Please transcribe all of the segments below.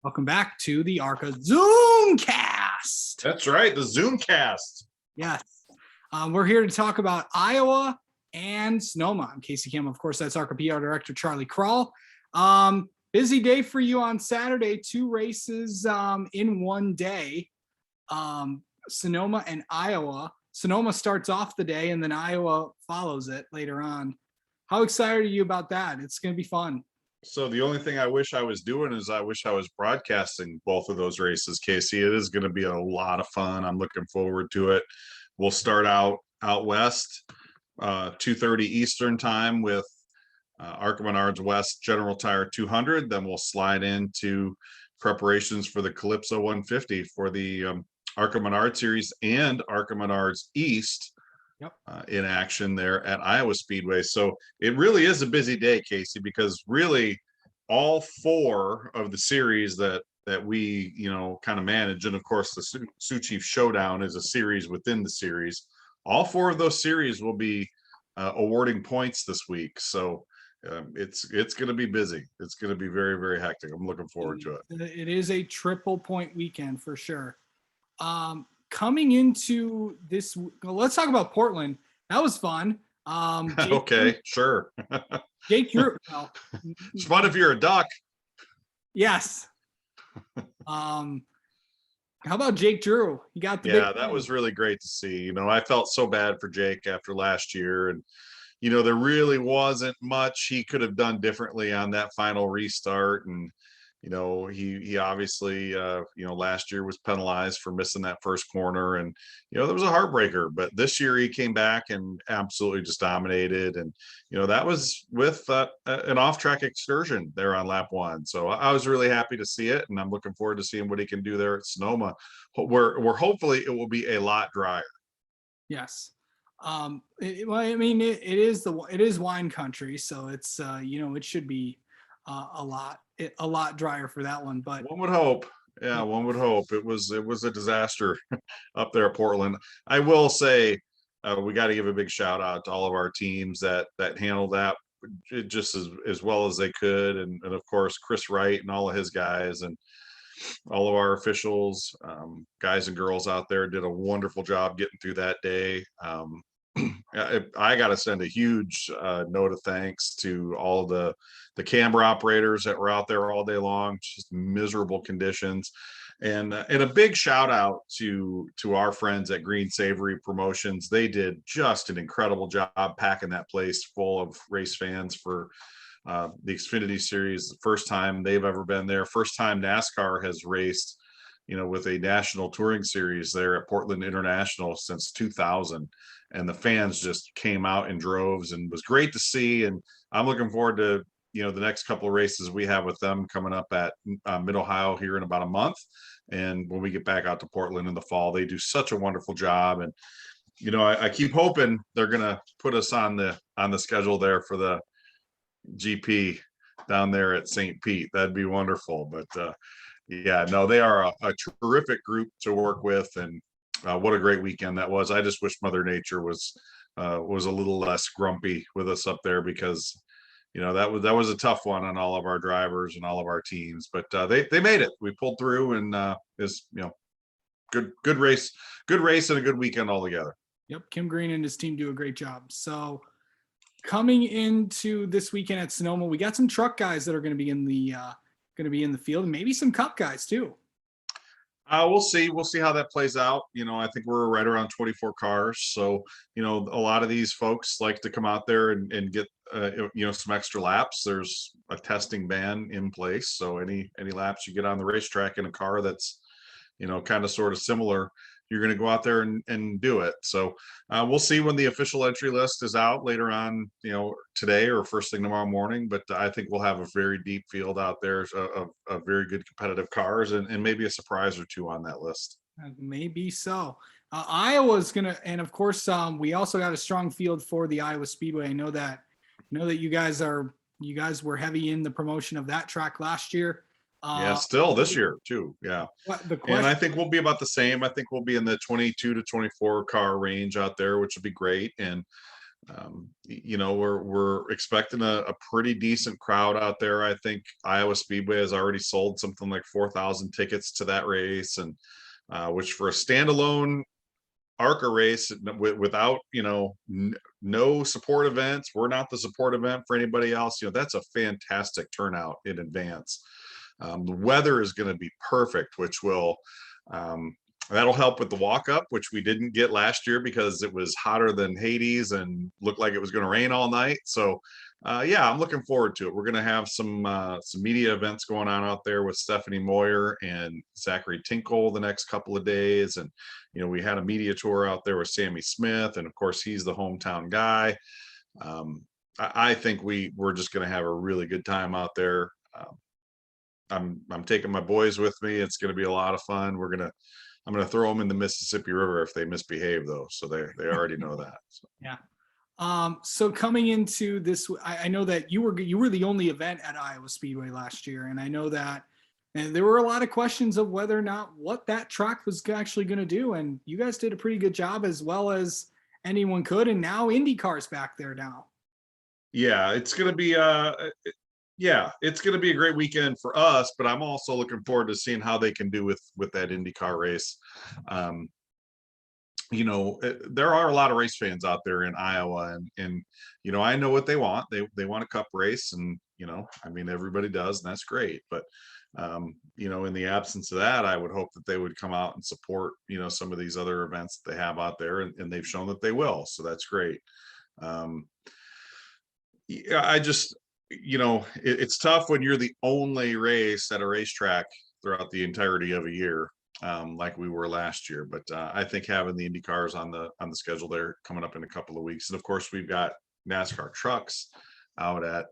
Welcome back to the ARCA Zoomcast. That's right, the Zoomcast. Yes. We're here to talk about Iowa and Sonoma. I'm Casey Kim. Of course, that's ARCA PR Director Charlie Kral. Busy day for you on Saturday. 2 races in one day. Sonoma and Iowa. Sonoma starts off the day and then Iowa follows it later on. How excited are you about that? It's going to be fun. So the only thing I wish I was doing is I wish I was broadcasting both of those races, Casey. It is going to be a lot of fun. I'm looking forward to it. We'll start out west, 2:30 Eastern time with ARCA Menards West General Tire 200. Then we'll slide into preparations for the Calypso 150 for the ARCA Menards Series and ARCA Menards East. In action there at Iowa Speedway. So it really is a busy day, Casey, because really all 4 of the series that we kind of manage, and of course the Sioux Chief Showdown is a series within the series. All 4 of those series will be awarding points this week. So it's going to be busy. It's going to be very, very hectic. I'm looking forward to it. It is a triple point weekend for sure. Coming into this, let's talk about Portland. That was fun. Okay, sure. Jake Drew. Well, it's fun if you're a duck. Yes. How about Jake Drew? He got the big that was really great to see. I felt so bad for Jake after last year, and there really wasn't much he could have done differently on that final restart. And he obviously last year was penalized for missing that first corner, and there was a heartbreaker. But this year he came back and absolutely just dominated, and that was with an off-track excursion there on lap 1. So I was really happy to see it, and I'm looking forward to seeing what he can do there at Sonoma, where hopefully it will be a lot drier. Yes. It is wine country, so it's it should be a lot drier for that one, but one would hope. Yeah, one would hope. It was a disaster up there at Portland. I will say we got to give a big shout out to all of our teams that handled that just as well as they could, and of course Chris Wright and all of his guys, and all of our officials, guys and girls out there did a wonderful job getting through that day. I got to send a huge note of thanks to all the camera operators that were out there all day long, just miserable conditions, and a big shout out to our friends at Green Savory Promotions. They did just an incredible job packing that place full of race fans for the Xfinity Series. The first time they've ever been there, first time NASCAR has raced with a national touring series there at Portland International since 2000. And the fans just came out in droves, and was great to see. And I'm looking forward to, the next couple of races we have with them coming up at Mid-Ohio here in about a month. And when we get back out to Portland in the fall, they do such a wonderful job. And, I keep hoping they're going to put us on the schedule there for the GP down there at St. Pete. That'd be wonderful. But, they are a terrific group to work with, and what a great weekend that was. I just wish Mother Nature was a little less grumpy with us up there, because that was a tough one on all of our drivers and all of our teams. But they made it. We pulled through, and is good race and a good weekend altogether. Yep, Kim Green and his team do a great job. So coming into this weekend at Sonoma, we got some truck guys that are going to be in the field, and maybe some cup guys too. We'll see how that plays out. I think we're right around 24 cars. So, a lot of these folks like to come out there and get, some extra laps. There's a testing ban in place. So any laps you get on the racetrack in a car that's, kind of sort of similar, you're going to go out there and do it. So we'll see when the official entry list is out later on, today or first thing tomorrow morning. But I think we'll have a very deep field out there of very good competitive cars, and maybe a surprise or 2 on that list. Maybe so. Iowa's gonna, and of course, we also got a strong field for the Iowa Speedway. I know that you guys were heavy in the promotion of that track last year. Still this year too. Yeah. And I think we'll be about the same. I think we'll be in the 22 to 24 car range out there, which would be great. And We're expecting a pretty decent crowd out there. I think Iowa Speedway has already sold something like 4,000 tickets to that race, and which for a standalone ARCA race without no support events, we're not the support event for anybody else. That's a fantastic turnout in advance. The weather is going to be perfect, which will that'll help with the walk up, which we didn't get last year because it was hotter than Hades and looked like it was going to rain all night. So yeah, I'm looking forward to it. We're going to have some media events going on out there with Stephanie Moyer and Zachary Tinkle the next couple of days. And, we had a media tour out there with Sammy Smith. And of course, he's the hometown guy. I think we're just going to have a really good time out there. I'm taking my boys with me. It's going to be a lot of fun. I'm going to throw them in the Mississippi River if they misbehave, though. So they already know that. So. Yeah. So coming into this, I know that you were the only event at Iowa Speedway last year, and I know that, and there were a lot of questions of whether or not what that track was actually going to do, and you guys did a pretty good job as well as anyone could, and now IndyCar's back there now. Yeah, it's going to be it's going to be a great weekend for us, but I'm also looking forward to seeing how they can do with that IndyCar race. There are a lot of race fans out there in Iowa, and I know what they want. They want a cup race, and everybody does, and that's great. But in the absence of that, I would hope that they would come out and support some of these other events that they have out there, and they've shown that they will. So that's great. I just it's tough when you're the only race at a racetrack throughout the entirety of a year. Like we were last year, but I think having the Indy cars on the schedule there coming up in a couple of weeks, and of course we've got NASCAR trucks out at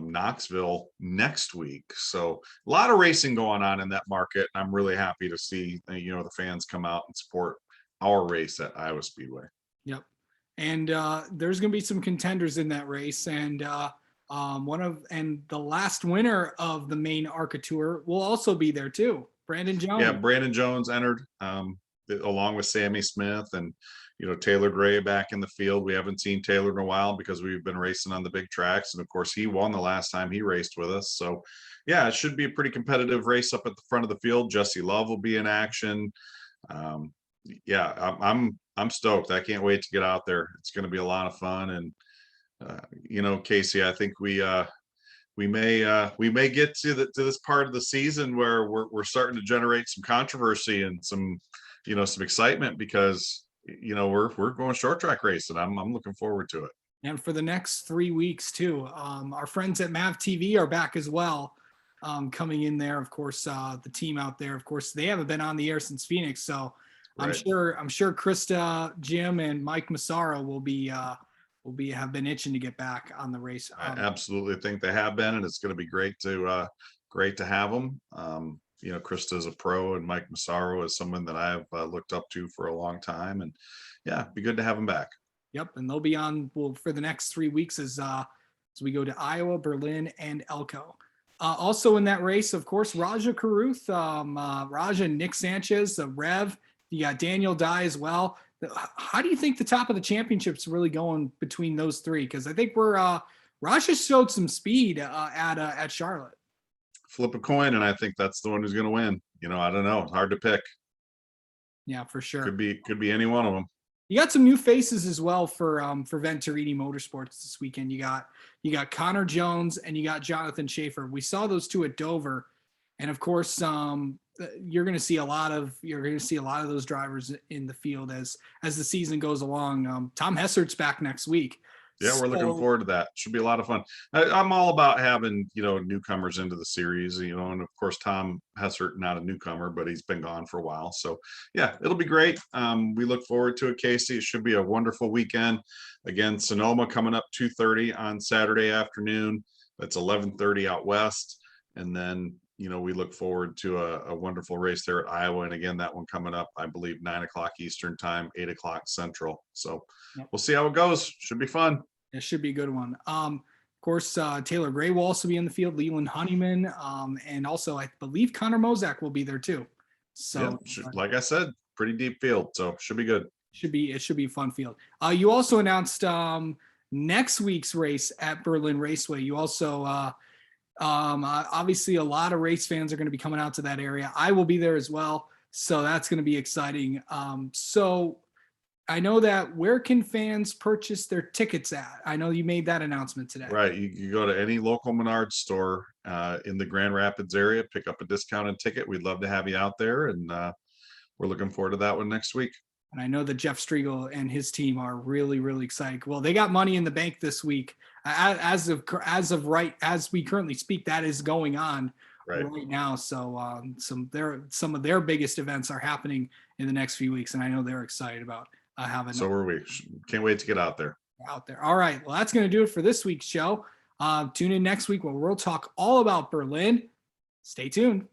Knoxville next week, so a lot of racing going on in that market. I'm really happy to see the fans come out and support our race at Iowa Speedway. Yep, and there's going to be some contenders in that race, and the last winner of the main ARCA tour will also be there too. Brandon Jones. Yeah, Brandon Jones entered along with Sammy Smith and Taylor Gray back in the field. We haven't seen Taylor in a while because we've been racing on the big tracks, and of course he won the last time he raced with us. So yeah, it should be a pretty competitive race up at the front of the field. Jesse Love will be in action. Yeah, I'm stoked. I can't wait to get out there. It's going to be a lot of fun, and Casey, I think we may get to this part of the season where we're starting to generate some controversy and some excitement because we're going short track racing. I'm looking forward to it. And for the next 3 weeks too, our friends at Mav TV are back as well, coming in there. Of course, the team out there, of course, they haven't been on the air since Phoenix, so right. I'm sure Krista, Jim, and Mike Massaro will have been itching to get back on the race. I absolutely think they have been, and it's going to be great to have them. Krista is a pro, and Mike Massaro is someone that I've looked up to for a long time, and yeah, it'd be good to have them back. Yep, and they'll be on for the next 3 weeks as we go to Iowa, Berlin, and Elko. Also in that race, of course, Raja Caruth, Raja and Nick Sanchez, Rev. You got Daniel Dye as well. How do you think the top of the championship's really going between those three? Because I think Raja showed some speed at Charlotte. Flip a coin, and I think that's the one who's going to win. I don't know. Hard to pick. Yeah, for sure. Could be any one of them. You got some new faces as well for Venturini Motorsports this weekend. You got Connor Jones and you got Jonathan Schaefer. We saw those two at Dover, and of course, you're going to see a lot of those drivers in the field as the season goes along. Tom Hessert's back next week. Yeah, we're looking forward to that. Should be a lot of fun. I'm all about having newcomers into the series, and of course Tom Hessert, not a newcomer, but he's been gone for a while. So yeah, it'll be great. We look forward to it, Casey. It should be a wonderful weekend. Again, Sonoma coming up 2:30 on Saturday afternoon. That's 11:30 out west, and then we look forward to a wonderful race there at Iowa. And again, that one coming up, I believe, 9:00 Eastern time, 8:00 Central. So We'll see how it goes. Should be fun. It should be a good one. Of course, Taylor Gray will also be in the field, Leland Honeyman, and also I believe Connor Mozak will be there too. So, like I said, pretty deep field, so should be good. It should be a fun field. You also announced next week's race at Berlin Raceway. You also, obviously, a lot of race fans are going to be coming out to that area. I will be there as well, so that's going to be exciting. So I know that where can fans purchase their tickets at? I know you made that announcement today. Right. You go to any local Menards store in the Grand Rapids area, pick up a discounted ticket. We'd love to have you out there, and we're looking forward to that one next week. And I know that Jeff Striegel and his team are really, really excited. Well, they got money in the bank this week. As of right as we currently speak, that is going on right now. So some of their biggest events are happening in the next few weeks, and I know they're excited about having. So are we. Can't wait to get out there. All right. Well, that's going to do it for this week's show. Tune in next week where we'll talk all about Berlin. Stay tuned.